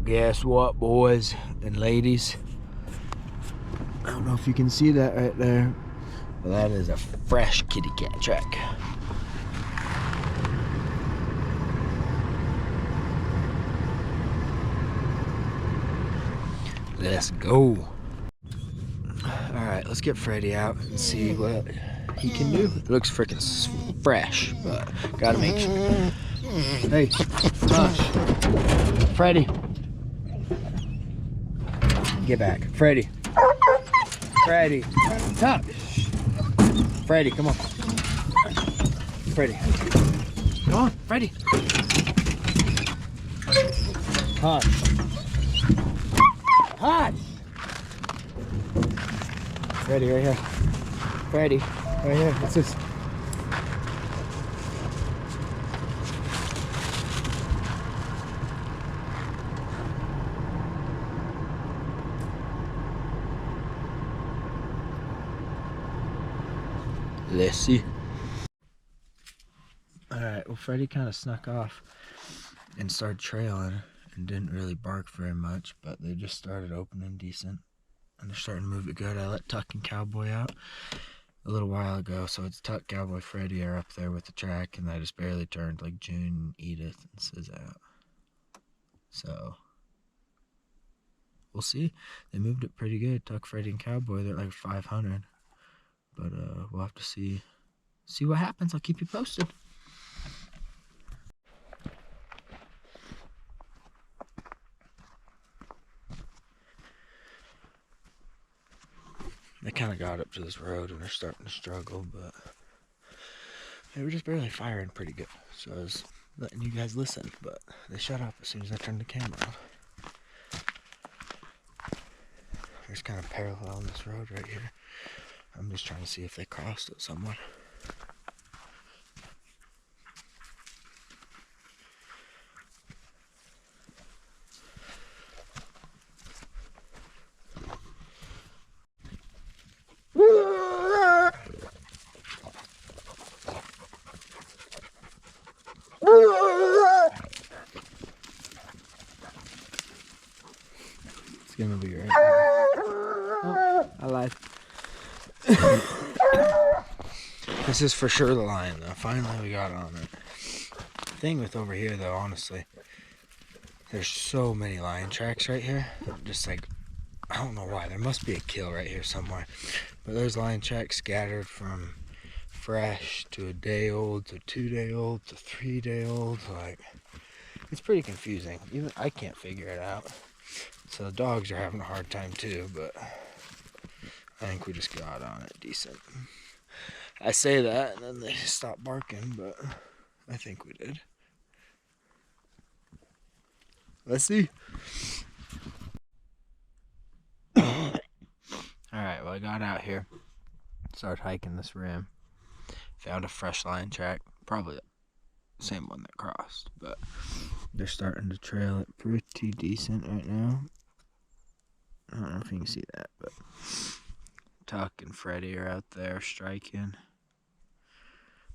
guess what, boys and ladies? I don't know if you can see that right there, but that is a fresh kitty cat track. Let's go. All right, let's get Freddy out and see what he can do. It looks freaking fresh, but gotta make sure. Hey, hush. Freddy. Get back. Freddy. Freddy. Stop. Freddy, come on. Freddy. Come on, Freddy. Hush. Hush. Freddy, right here. Freddy, right here. What's this? Let's see. Alright, well, Freddy kind of snuck off and started trailing and didn't really bark very much, but they just started opening decent and they're starting to move it good. I let Tuck and Cowboy out a little while ago, so it's Tuck, Cowboy, Freddy are up there with the track, and I just barely turned like June, Edith, and Sis out. So we'll see. They moved it pretty good. Tuck, Freddy, and Cowboy, they're like 500. But we'll have to see what happens. I'll keep you posted. They kind of got up to this road and they're starting to struggle, but they were just barely firing pretty good. So I was letting you guys listen, but they shut up as soon as I turned the camera on. They're just kind of parallel on this road right here. I'm just trying to see if they crossed it somewhere. It's gonna be right. Oh, I lied. This is for sure the lion, though. Finally, we got on it. The thing with over here, though, honestly, there's so many lion tracks right here. Just like, I don't know why. There must be a kill right here somewhere. But there's lion tracks scattered from fresh to a day old to 2 day old to 3 day old. Like, it's pretty confusing. Even I can't figure it out. So the dogs are having a hard time too, but I think we just got on it decent. I say that and then they stop barking, but I think we did. Let's see. Alright, well, I got out here, started hiking this rim, found a fresh lion track, probably the same one that crossed, but they're starting to trail it pretty decent right now. I don't know if you can see that, but Tuck and Freddy are out there striking.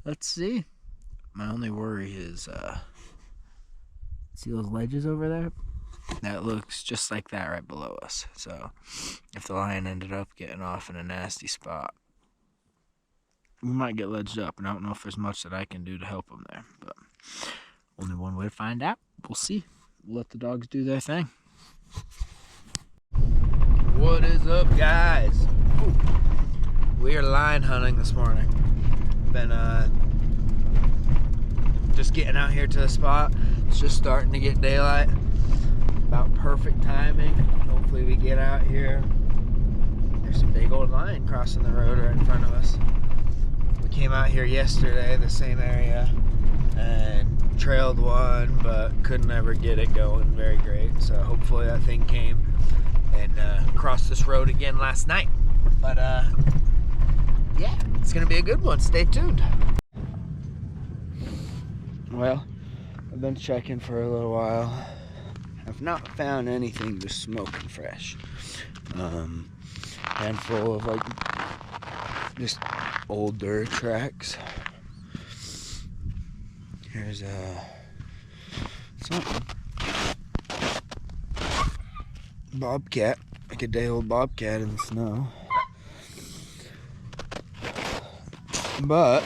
Let's see. My only worry is, see those ledges over there? That looks just like that right below us. So if the lion ended up getting off in a nasty spot, we might get ledged up, and I don't know if there's much that I can do to help them there, but only one way to find out. We'll see. We'll let the dogs do their thing. What is up, guys? Ooh. We are lion hunting this morning. Been just getting out here to the spot. It's just starting to get daylight. About perfect timing. Hopefully we get out here. There's a big old lion crossing the road right in front of us. We came out here yesterday, the same area, and trailed one, but couldn't ever get it going very great. So hopefully that thing came and crossed this road again last night. But yeah, it's gonna be a good one. Stay tuned. Well, I've been checking for a little while. I've not found anything just smoking fresh. Handful of like just older tracks. Here's something. bobcat, like a day-old bobcat in the snow. But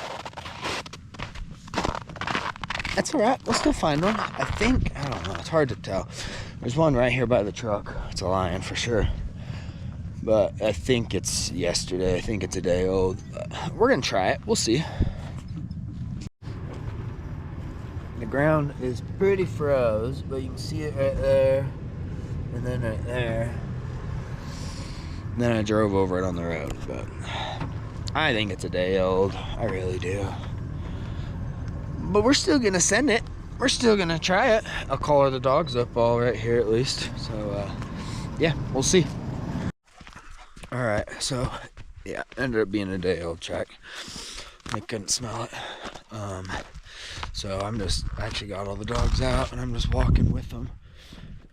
that's alright, we'll still find one. I don't know, it's hard to tell. There's one right here by the truck. It's a lion for sure. But I think it's yesterday. I think it's a day old. We're gonna try it, we'll see. The ground is pretty froze, but you can see it right there, and then right there. And then I drove over it on the road, but I think it's a day old. I really do. But we're still gonna send it. We're still gonna try it. I'll collar the dogs up all right here at least. So yeah, we'll see. All right, so yeah, ended up being a day old track. They couldn't smell it. So I actually got all the dogs out and I'm just walking with them.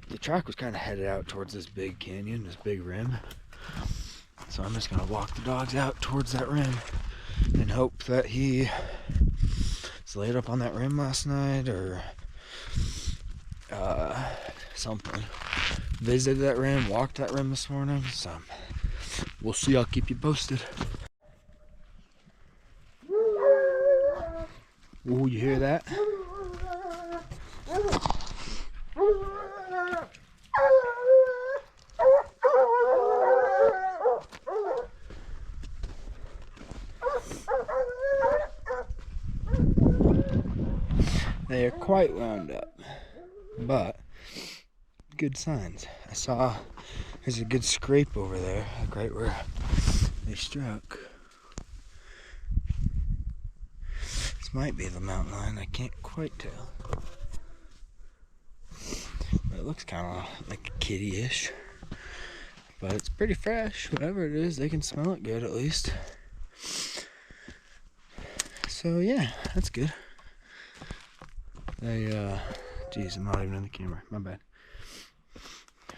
The track was kind of headed out towards this big canyon, this big rim. So I'm just gonna walk the dogs out towards that rim and hope that he was laid up on that rim last night or something. Visited that rim, walked that rim this morning, so we'll see. I'll keep you posted. Ooh, you hear that? They are quite wound up, but good signs. I saw there's a good scrape over there, like right where they struck. This might be the mountain lion, I can't quite tell. But it looks kind of like kitty-ish. But it's pretty fresh, whatever it is, they can smell it good at least. So yeah, that's good. Geez, I'm not even in the camera, my bad.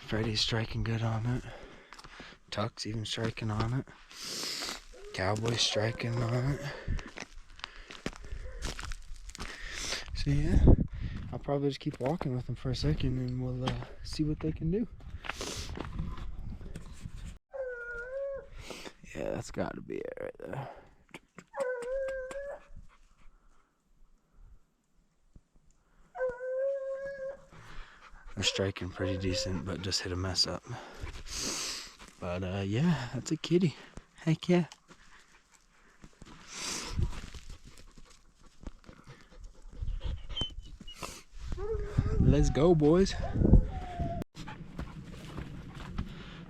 Freddy's striking good on it. Tuck's even striking on it. Cowboy's striking on it. So yeah, I'll probably just keep walking with them for a second and we'll see what they can do. Yeah, that's gotta be it right there. They're striking pretty decent, but just hit a mess up. But yeah, that's a kitty. Heck yeah. Let's go, boys.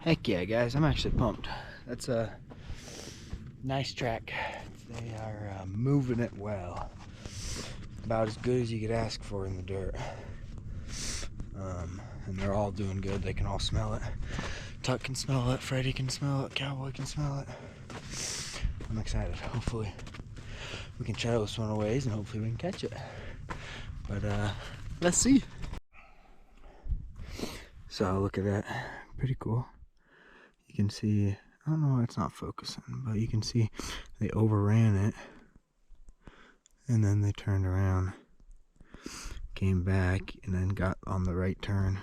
Heck yeah, guys, I'm actually pumped. That's a nice track. They are moving it well. About as good as you could ask for in the dirt. And they're all doing good. They can all smell it. Tuck can smell it. Freddy can smell it. Cowboy can smell it. I'm excited. Hopefully we can trail this one a ways and hopefully we can catch it. But let's see. So look at that. Pretty cool. You can see, I don't know why it's not focusing, but you can see they overran it. And then they turned around, came back, and then got on the right turn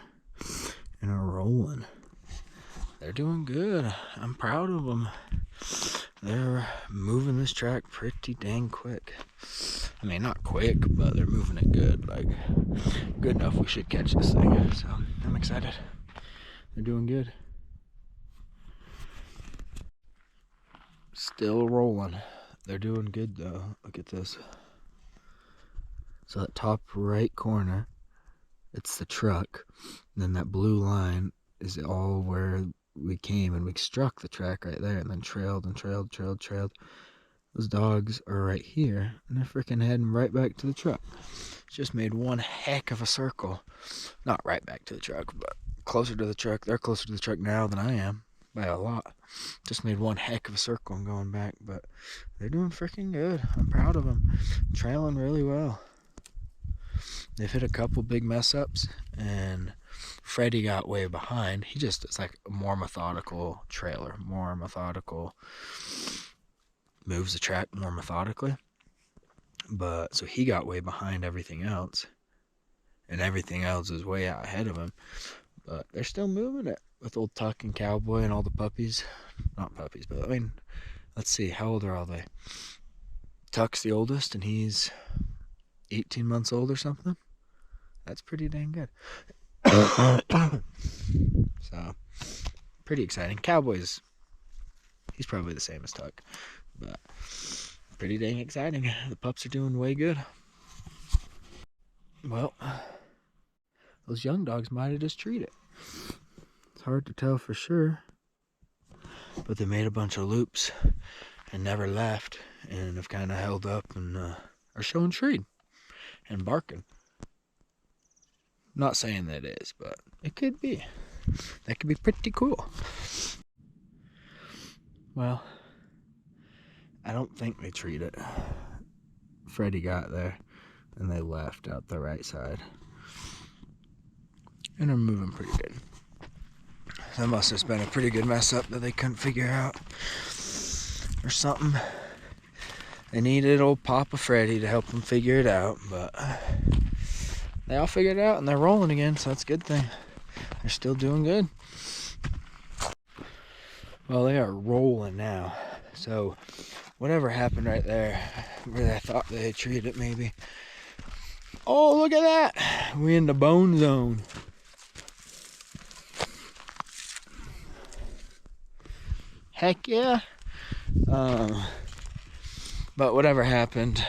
and are rolling. They're doing good. I'm proud of them. They're moving this track pretty dang quick. I mean, not quick, but they're moving it good. Like, good enough we should catch this thing. So, I'm excited. They're doing good. Still rolling. They're doing good, though. Look at this. So that top right corner, it's the truck. And then that blue line is all where we came and we struck the track right there and then trailed and trailed. Those dogs are right here and they're freaking heading right back to the truck. Just made one heck of a circle. Not right back to the truck, but closer to the truck. They're closer to the truck now than I am by a lot. Just made one heck of a circle and going back, but they're doing freaking good. I'm proud of them. Trailing really well. They've hit a couple big mess ups and Freddy got way behind. He just is like a more methodical trailer, more methodical, moves the track more methodically. But so he got way behind everything else, and everything else is way out ahead of him. But they're still moving it. with old Tuck and Cowboy and all the puppies. Not puppies, but I mean, let's see, how old are all they? Tuck's the oldest, and he's 18 months old or something. That's pretty dang good. So, pretty exciting. Cowboys, he's probably the same as Tuck, but pretty dang exciting. The pups are doing way good. Well, those young dogs might have just treated it. It's hard to tell for sure, but they made a bunch of loops and never left, and have kind of held up and are showing treat and barking. Not saying that it is, but it could be. That could be pretty cool. Well, I don't think they treat it. Freddie got there, and they left out the right side. And they're moving pretty good. That must have been a pretty good mess up that they couldn't figure out. Or something. They needed old Papa Freddy to help them figure it out, but they all figured it out and they're rolling again, so that's a good thing. They're still doing good. Well, they are rolling now. So whatever happened right there, where I thought they had treated it maybe. Oh, look at that! We in the bone zone. Heck yeah. But whatever happened,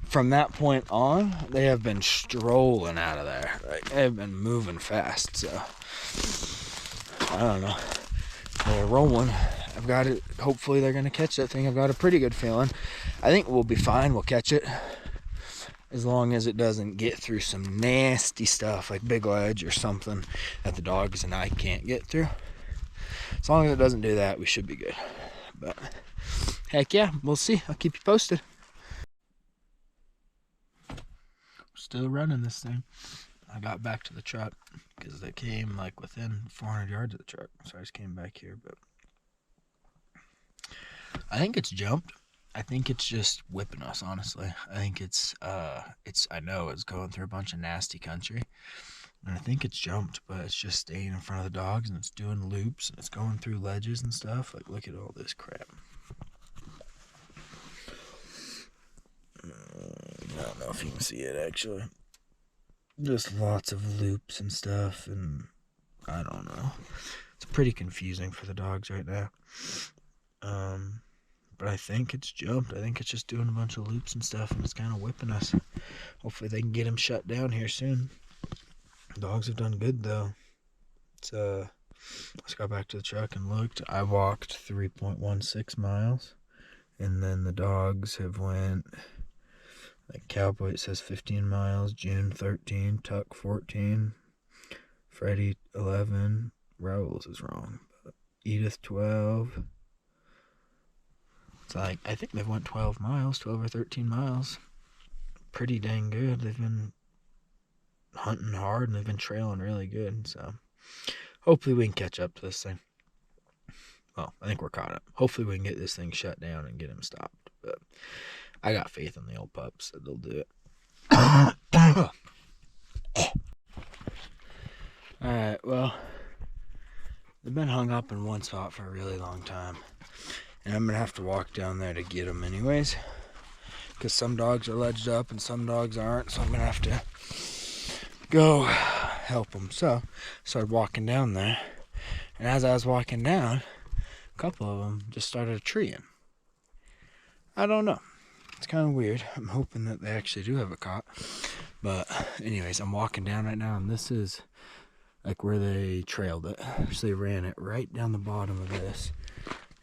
from that point on, they have been strolling out of there. Like, they've been moving fast, so I don't know. They're rolling. I've got it. Hopefully they're going to catch that thing. I've got a pretty good feeling. I think we'll be fine. We'll catch it. As long as it doesn't get through some nasty stuff like big ledge or something that the dogs and I can't get through. As long as it doesn't do that, we should be good. But heck yeah, we'll see. I'll keep you posted. Still running this thing. I got back to the truck because they came like within 400 yards of the truck. So I just came back here, but I think it's jumped. I think it's just whipping us, honestly. I think I know it's going through a bunch of nasty country. And I think it's jumped, but it's just staying in front of the dogs and it's doing loops and it's going through ledges and stuff. Like, look at all this crap. I don't know if you can see it actually. Just lots of loops and stuff, and I don't know. It's pretty confusing for the dogs right now. But I think it's jumped. I think it's just doing a bunch of loops and stuff, and it's kind of whipping us. Hopefully they can get him shut down here soon. Dogs have done good though. So let's go back to the truck and looked. I walked 3.16 miles, and then the dogs have went. Like Cowboy, it says 15 miles, June 13, Tuck 14, Freddie 11, Raoul's is wrong, but Edith 12. It's like, I think they've went 12 miles, 12 or 13 miles. Pretty dang good. They've been hunting hard and they've been trailing really good, so hopefully we can catch up to this thing. Well, I think we're caught up. Hopefully we can get this thing shut down and get him stopped, but I got faith in the old pups that they'll do it. Alright, well, they've been hung up in one spot for a really long time. And I'm going to have to walk down there to get them anyways. Because some dogs are ledged up and some dogs aren't. So I'm going to have to go help them. So I started walking down there. And as I was walking down, a couple of them just started treeing. I don't know. It's kind of weird. I'm hoping that they actually do have a cot. But anyways, I'm walking down right now, and this is like where they trailed it. So they ran it right down the bottom of this.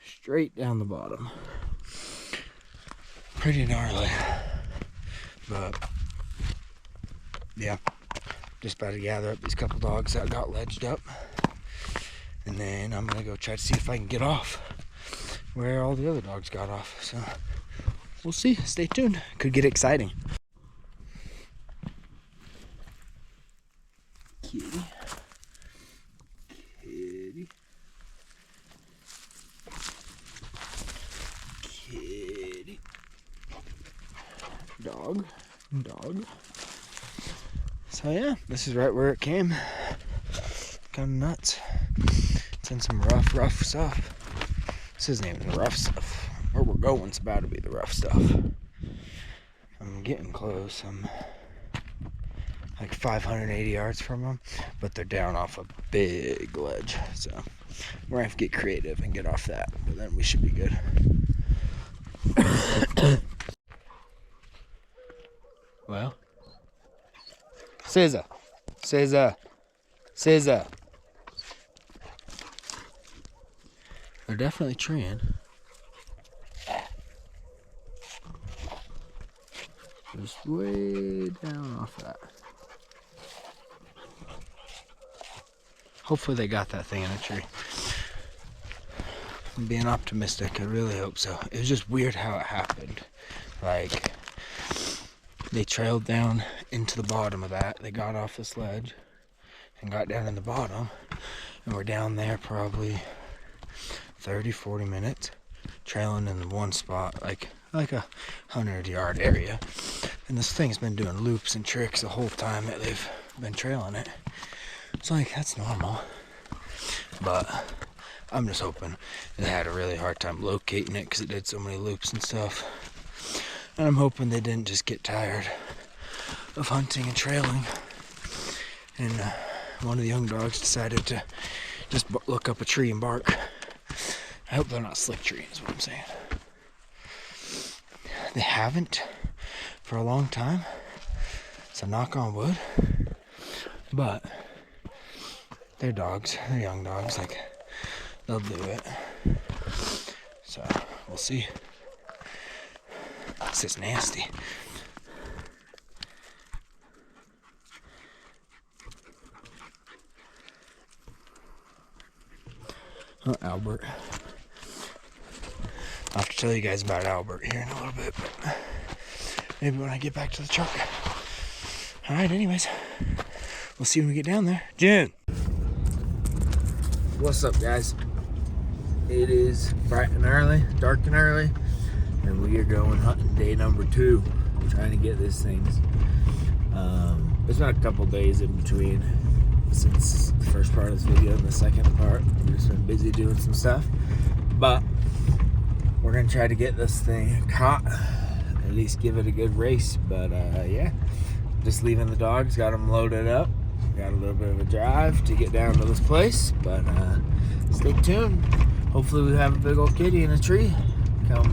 Straight down the bottom. Pretty gnarly. But yeah, just about to gather up these couple dogs that got ledged up. And then I'm going to go try to see if I can get off where all the other dogs got off. So we'll see. Stay tuned. Could get exciting. Kitty. Kitty. Kitty. Dog. Dog. So yeah, this is right where it came. kind of nuts. It's in some rough stuff. This is named the rough stuff. Where we're going's about to be the rough stuff. I'm getting close. I'm like 580 yards from them, but they're down off a big ledge. So we're gonna have to get creative and get off that, but then we should be good. Well, Scissor. They're definitely treeing. Just way down off that. Hopefully they got that thing in a tree. I'm being optimistic. I really hope so. It was just weird how it happened. Like, they trailed down into the bottom of that. They got off this ledge and got down in the bottom. And we're down there probably 30, 40 minutes. Trailing in one spot, like a 100-yard area. And this thing's been doing loops and tricks the whole time that they've been trailing it. It's like, that's normal. But I'm just hoping they had a really hard time locating it because it did so many loops and stuff. And I'm hoping they didn't just get tired of hunting and trailing. And one of the young dogs decided to just look up a tree and bark. I hope they're not slick trees, is what I'm saying. They haven't for a long time, so knock on wood. But they're dogs, they're young dogs, like, they'll do it. So we'll see. This is nasty. Oh, Albert. I'll have to tell you guys about Albert here in a little bit, but maybe when I get back to the truck. Alright, anyways, we'll see when we get down there. June! What's up, guys? It is bright and early, dark and early, and we are going hunting day number 2. We're trying to get these things. There's been a couple days in between since the first part of this video and the second part. We've just been busy doing some stuff, but we're gonna try to get this thing caught, at least give it a good race. But yeah, just leaving the dogs, got them loaded up, got a little bit of a drive to get down to this place, but stay tuned. Hopefully we have a big old kitty in a tree come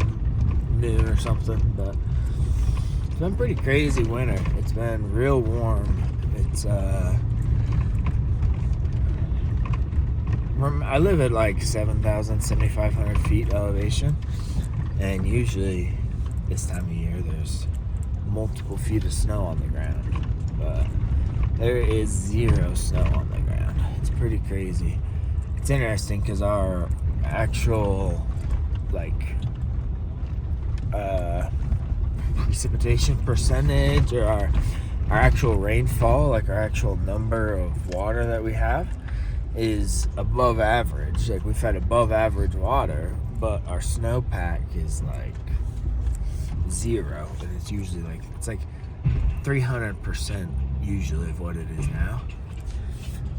noon or something. But it's been pretty crazy winter. It's been real warm. It's I live at like 7,000, 7,500 feet elevation, and usually this time of year there's multiple feet of snow on the ground, but there is 0 snow on the ground. It's pretty crazy. It's interesting because our actual precipitation percentage, or our actual rainfall, like our actual number of water that we have, is above average. Like, we've had above average water, but our snowpack is like 0, and it's usually like 300% usually of what it is now.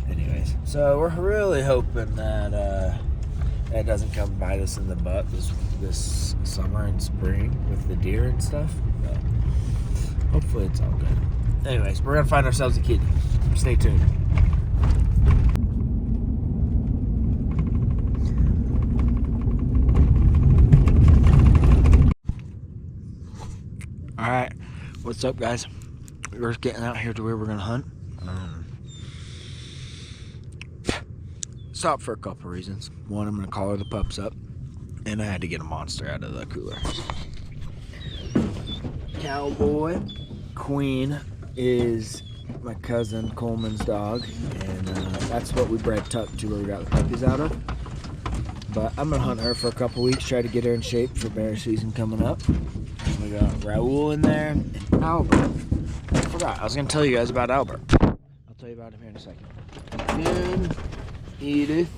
Anyways, so we're really hoping that it doesn't come bite us in the butt this summer and spring with the deer and stuff, but hopefully it's all good. Anyways, we're gonna find ourselves a kitty. Stay tuned. Alright, what's up, guys? We're just getting out here to where we're gonna hunt. Stop for a couple reasons. One, I'm gonna collar the pups up, and I had to get a monster out of the cooler. Cowboy Queen is my cousin Coleman's dog, and that's what we bred Tuck to, where we got the puppies out of. But I'm gonna hunt her for a couple weeks, try to get her in shape for bear season coming up. We got Raoul in there, and Albert. I forgot, I was gonna tell you guys about Albert. I'll tell you about him here in a second. And Edith,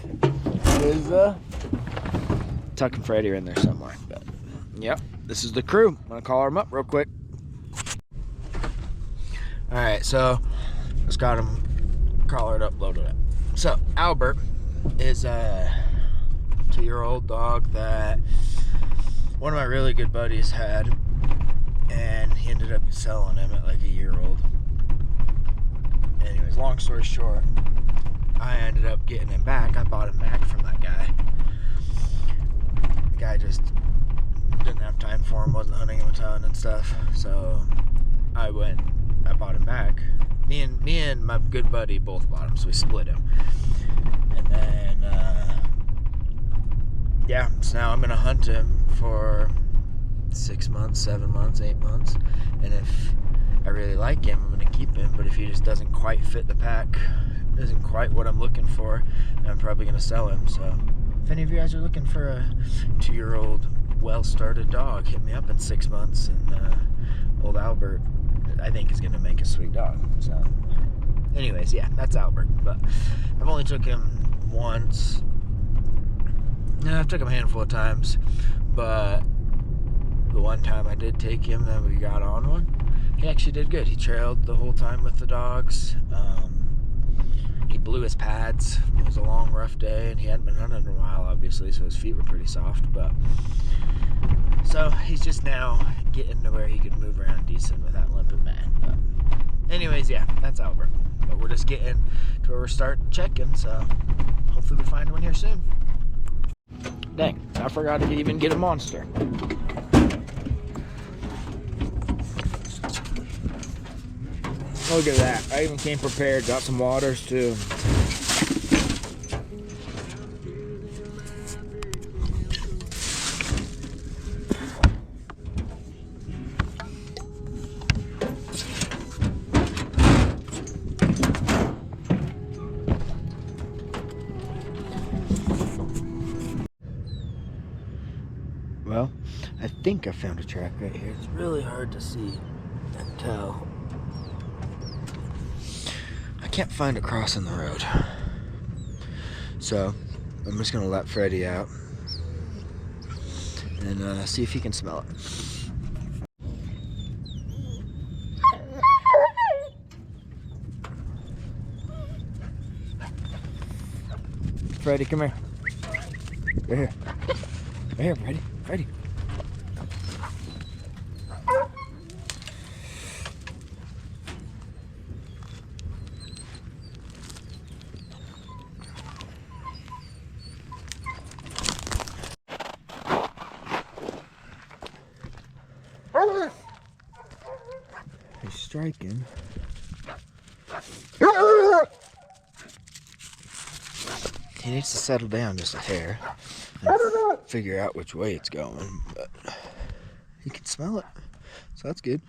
Liza, Tuck and Freddie are in there somewhere. But yep, this is the crew. I'm gonna call them up real quick. Alright, so just got them collared up, loaded up. So Albert is a 2-year-old dog that one of my really good buddies had, and he ended up selling him at like a year-old. Anyways, long story short, I ended up getting him back. I bought him back from that guy. The guy just didn't have time for him, wasn't hunting him a ton and stuff. So I bought him back. Me and my good buddy both bought him, so we split him. And then, yeah, so now I'm gonna hunt him for 6 months, 7 months, 8 months. And if I really like him, I'm gonna keep him. But if he just doesn't quite fit the pack, isn't quite what I'm looking for, then I'm probably gonna sell him. So if any of you guys are looking for a 2-year-old well-started dog, hit me up in 6 months. And old Albert, I think, is gonna make a sweet dog. So anyways, yeah, that's Albert. But I've only took him once. No, I've took him a handful of times, but the one time I did take him, then we got on one. He actually did good. He trailed the whole time with the dogs. He blew his pads. It was a long, rough day, and he hadn't been hunting in a while, obviously, so his feet were pretty soft. But so he's just now getting to where he could move around decent without limping bad. But anyways, yeah, that's Albert. But we're just getting to where we're starting checking, so hopefully we find one here soon. Dang, I forgot to even get a monster. Look at that. I even came prepared. Got some waters too. Well, I think I found a track right here. It's really hard to see and tell. I can't find a cross in the road. So I'm just gonna let Freddie out and see if he can smell it. Freddie, come here. Right here. Right here, Freddie. Freddie. He's striking. He needs to settle down just a hair and figure out which way it's going, but he can smell it, so that's good.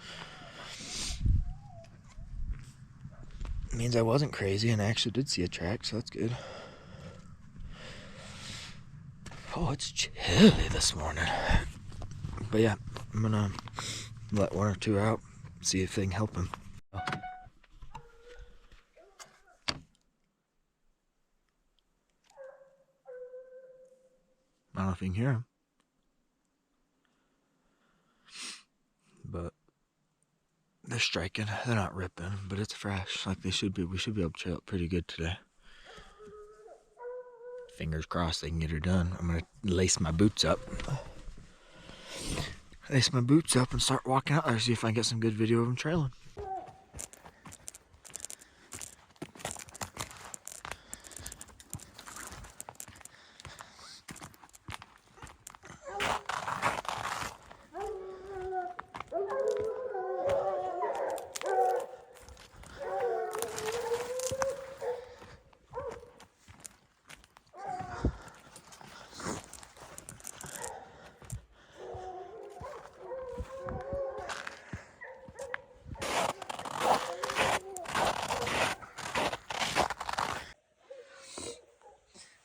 It means I wasn't crazy and I actually did see a track, so that's good. Oh, it's chilly this morning. But yeah, I'm gonna let one or two out, see if they can help him. I don't know if you can hear him, but they're striking. They're not ripping, but it's fresh like they should be. We should be able to trail it pretty good today. Fingers crossed they can get her done. I'm gonna lace my boots up. Lace my boots up and start walking out there, see if I can get some good video of them trailing.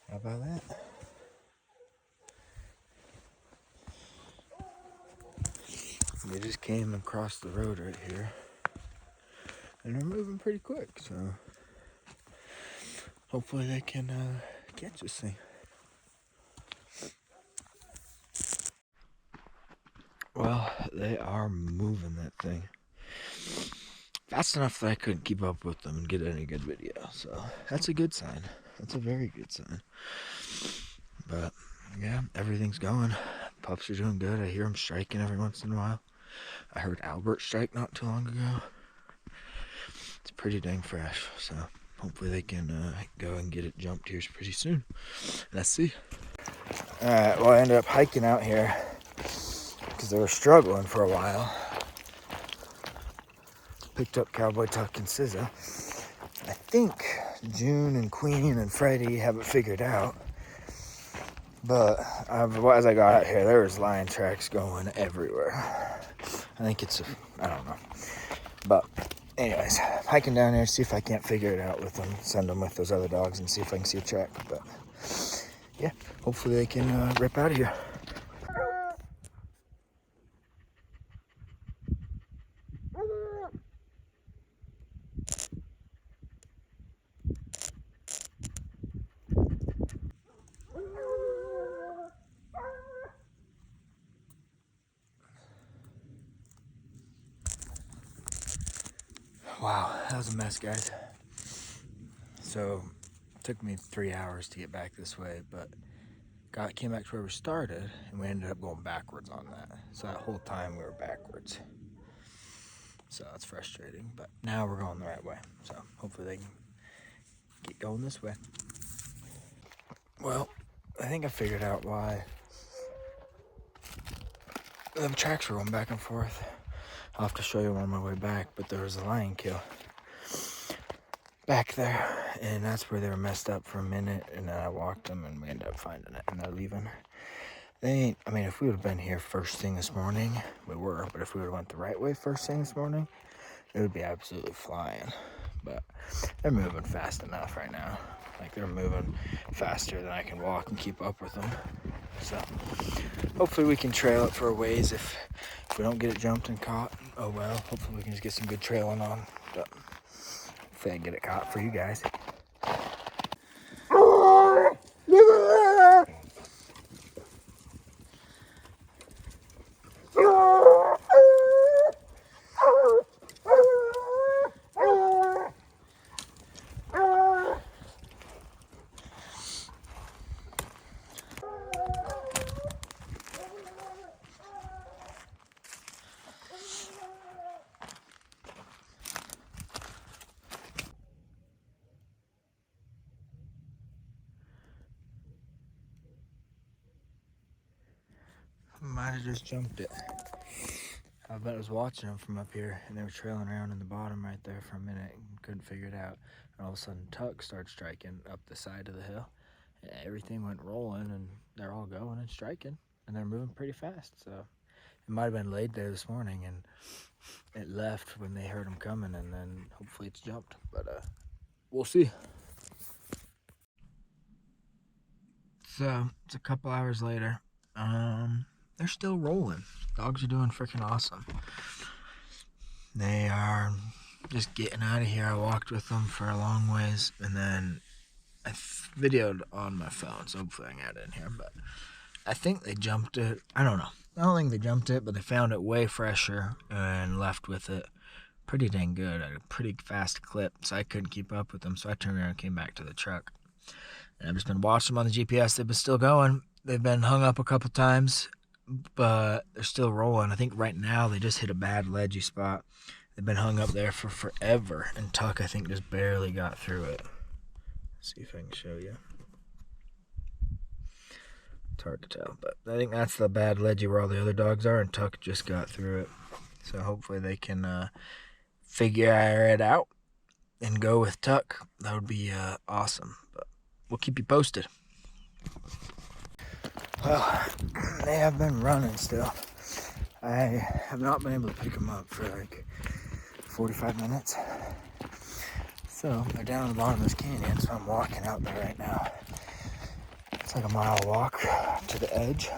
How about that? They just came across the road right here, and they're moving pretty quick, so hopefully they can catch this thing. Well, they are moving that thing. fast enough that I couldn't keep up with them and get any good video. So that's a good sign. That's a very good sign. But yeah, everything's going. Pups are doing good. I hear them striking every once in a while. I heard Albert strike not too long ago. It's pretty dang fresh. So hopefully they can go and get it jumped here pretty soon. Let's see. Alright, well I ended up hiking out here because they were struggling for a while. Picked up Cowboy Tuck and SZA. I think June and Queen and Freddie have it figured out. But as I got out here, there was lion tracks going everywhere. I think I don't know. But anyways, hiking down there, see if I can't figure it out with them. Send them with those other dogs and see if I can see a track. But yeah, hopefully they can rip out of here. Wow, that was a mess, guys. So, it took me 3 hours to get back this way, but came back to where we started, and we ended up going backwards on that. So that whole time we were backwards. So that's frustrating, but now we're going the right way. So hopefully they can get going this way. Well, I think I figured out why the tracks were going back and forth. I'll have to show you on my way back, but there was a lion kill back there, and that's where they were messed up for a minute, and then I walked them, and we ended up finding it, and they're leaving. If we would have been here first thing this morning, we were, but if we would have went the right way first thing this morning, it would be absolutely flying. But they're moving fast enough right now. Like, they're moving faster than I can walk and keep up with them. So hopefully we can trail it for a ways. If we don't get it jumped and caught, oh well. Hopefully we can just get some good trailing on. But hopefully I can get it caught for you guys. Might have just jumped it. I was watching them from up here, and they were trailing around in the bottom right there for a minute and couldn't figure it out. And all of a sudden, Tuck started striking up the side of the hill. And everything went rolling, and they're all going and striking, and they're moving pretty fast. So it might have been laid there this morning, and it left when they heard them coming, and then hopefully it's jumped. But we'll see. So it's a couple hours later. They're still rolling. Dogs are doing freaking awesome. They are just getting out of here. I walked with them for a long ways, and then I videoed on my phone, so hopefully I can add it in here. But I think they jumped it. I don't know. I don't think they jumped it, but they found it way fresher and left with it pretty dang good at a pretty fast clip, so I couldn't keep up with them. So I turned around and came back to the truck. And I've just been watching them on the GPS. They've been still going. They've been hung up a couple times, but they're still rolling. I think right now they just hit a bad ledgy spot. They've been hung up there for forever, and Tuck, I think, just barely got through it. Let's see if I can show you. It's hard to tell, but I think that's the bad ledgy where all the other dogs are, and Tuck just got through it. So hopefully they can figure it out and go with Tuck. That would be awesome, but we'll keep you posted. Well, they have been running still. I have not been able to pick them up for like 45 minutes. So they're down at the bottom of this canyon, so I'm walking out there right now. It's like a mile walk to the edge,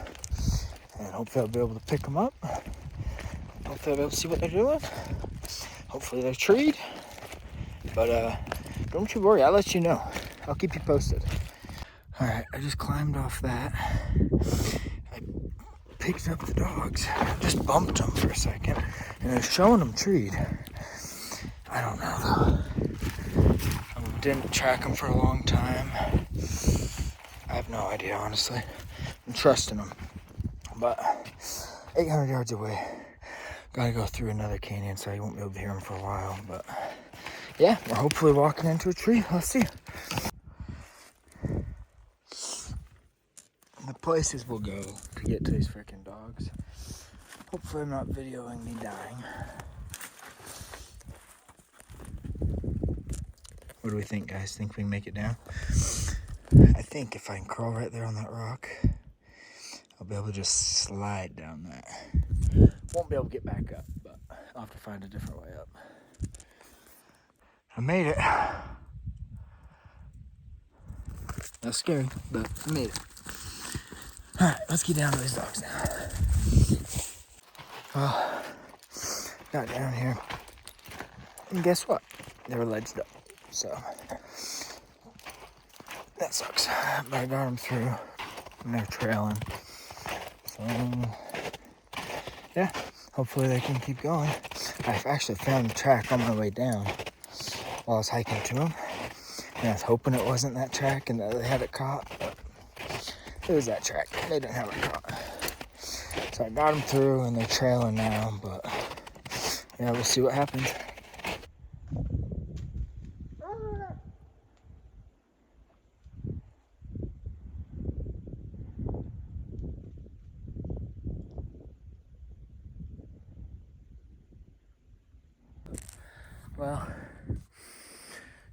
and hopefully I'll be able to pick them up. Hopefully I'll be able to see what they're doing. Hopefully they're treed. But don't you worry, I'll let you know. I'll keep you posted. Alright, I just climbed off that. I picked up the dogs, just bumped them for a second, and I was showing them treed. I don't know though. I didn't track him for a long time. I have no idea, honestly. I'm trusting him. But 800 yards away. Gotta go through another canyon, so you won't be able to hear him for a while. But yeah, we're hopefully walking into a tree. Let's see. The places we'll go to get to these freaking dogs. Hopefully I'm not videoing me dying. What do we think, guys? Think we can make it down? I think if I can crawl right there on that rock, I'll be able to just slide down that. Won't be able to get back up, but I'll have to find a different way up. I made it. That's scary, but I made it. Alright, let's get down to these dogs now. Well, got down here. And guess what? They were ledged up. So, that sucks. But I got them through. And they're trailing. So, yeah. Hopefully they can keep going. I actually found a track on my way down while I was hiking to them. And I was hoping it wasn't that track and that they had it caught. But it was that track. They didn't have it caught. So I got them through and they're trailing now. But yeah, we'll see what happens. Well,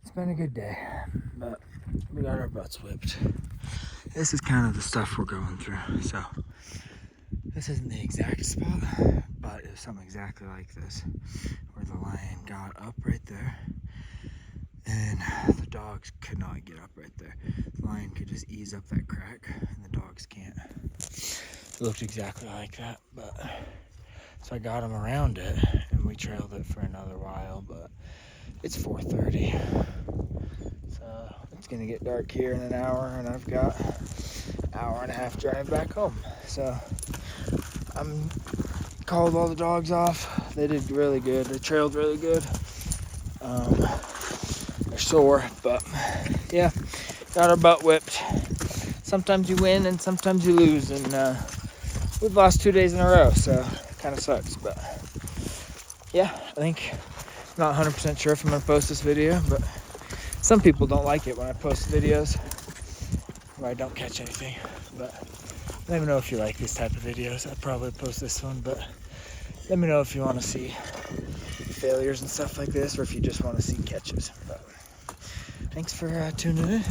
it's been a good day, but we got our butts whipped. This is kind of the stuff we're going through. So this isn't the exact spot, but it was something exactly like this, where the lion got up right there, and the dogs could not get up right there. The lion could just ease up that crack, and the dogs can't. It looked exactly like that, but so I got them around it, and we trailed it for another while, but it's 4:30, so it's gonna get dark here in an hour, and I've got an hour and a half drive back home. So I'm called all the dogs off. They did really good. They trailed really good. They're sore, but yeah, got our butt whipped. Sometimes you win and sometimes you lose, and we've lost 2 days in a row, so kind of sucks. But yeah, I think I'm not 100% sure if I'm gonna post this video, but some people don't like it when I post videos where I don't catch anything. But let me know if you like these type of videos. I'd probably post this one, but let me know if you want to see failures and stuff like this, or if you just want to see catches. But thanks for tuning in.